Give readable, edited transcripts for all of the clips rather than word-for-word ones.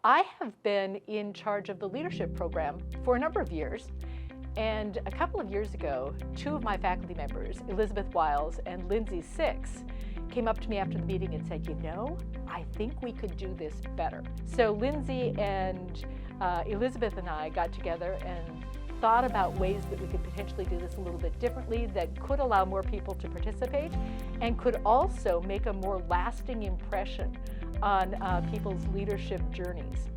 I have been in charge of the leadership program for a number of years. And a couple of years ago, two of my faculty members, Elizabeth Wiles and Lindsay Six, came up to me after the meeting and said, I think we could do this better. So Lindsay and Elizabeth and I got together and thought about ways that we could potentially do this a little bit differently that could allow more people to participate and could also make a more lasting impression on people's leadership journeys.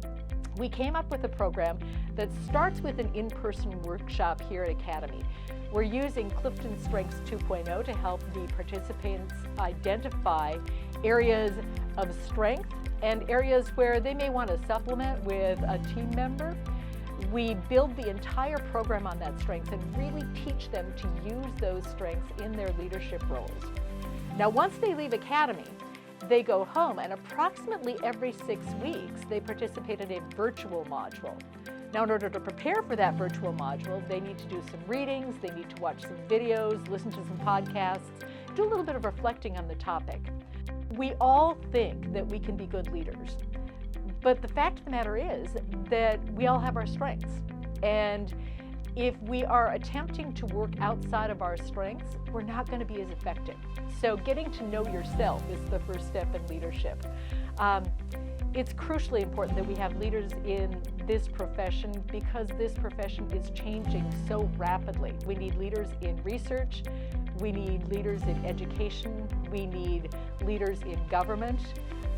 We came up with a program that starts with an in-person workshop here at Academy. We're using Clifton Strengths 2.0 to help the participants identify areas of strength and areas where they may want to supplement with a team member. We build the entire program on that strength and really teach them to use those strengths in their leadership roles. Now, once they leave Academy, they go home, and approximately every 6 weeks, they participate in a virtual module. Now, in order to prepare for that virtual module, they need to do some readings, they need to watch some videos, listen to some podcasts, do a little bit of reflecting on the topic. We all think that we can be good leaders, but the fact of the matter is that we all have our strengths. And if we are attempting to work outside of our strengths, we're not going to be as effective. So getting to know yourself is the first step in leadership. It's crucially important that we have leaders in this profession because this profession is changing so rapidly. We need leaders in research, we need leaders in education, we need leaders in government,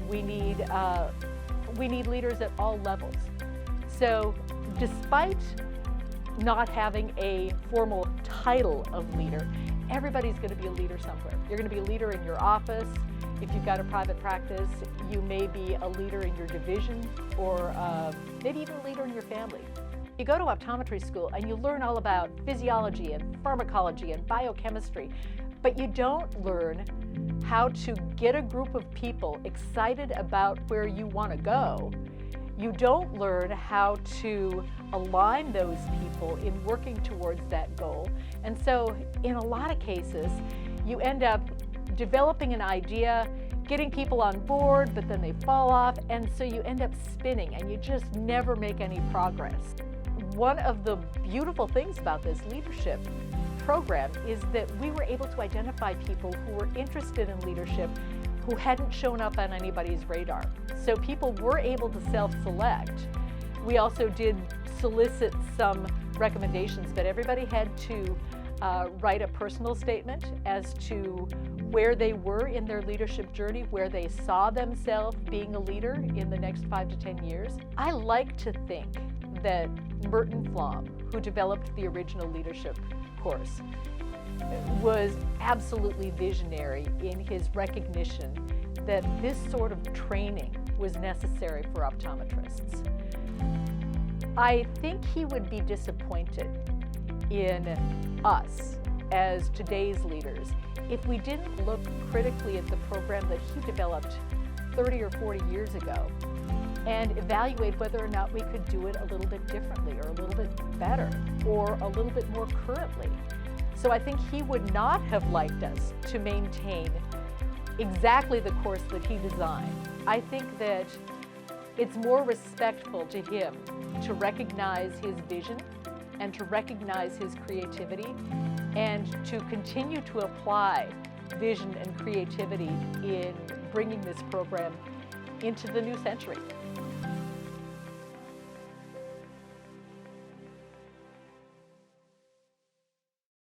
we need leaders at all levels. So despite not having a formal title of leader, everybody's going to be a leader somewhere. You're going to be a leader in your office. If you've got a private practice, you may be a leader in your division or maybe even a leader in your family. You go to optometry school and you learn all about physiology and pharmacology and biochemistry, but you don't learn how to get a group of people excited about where you want to go. You don't learn how to align those people in working towards that goal. And so in a lot of cases, you end up developing an idea, getting people on board, but then they fall off, and so you end up spinning and you just never make any progress. One of the beautiful things about this leadership program is that we were able to identify people who were interested in leadership who hadn't shown up on anybody's radar. So people were able to self-select. We also did solicit some recommendations, but everybody had to write a personal statement as to where they were in their leadership journey, where they saw themselves being a leader in the next 5 to 10 years. I like to think that Merton Flom, who developed the original leadership course, was absolutely visionary in his recognition that this sort of training was necessary for optometrists. I think he would be disappointed in us as today's leaders if we didn't look critically at the program that he developed 30 or 40 years ago and evaluate whether or not we could do it a little bit differently or a little bit better or a little bit more currently. So I think he would not have liked us to maintain exactly the course that he designed. I think that it's more respectful to him to recognize his vision and to recognize his creativity and to continue to apply vision and creativity in bringing this program into the new century.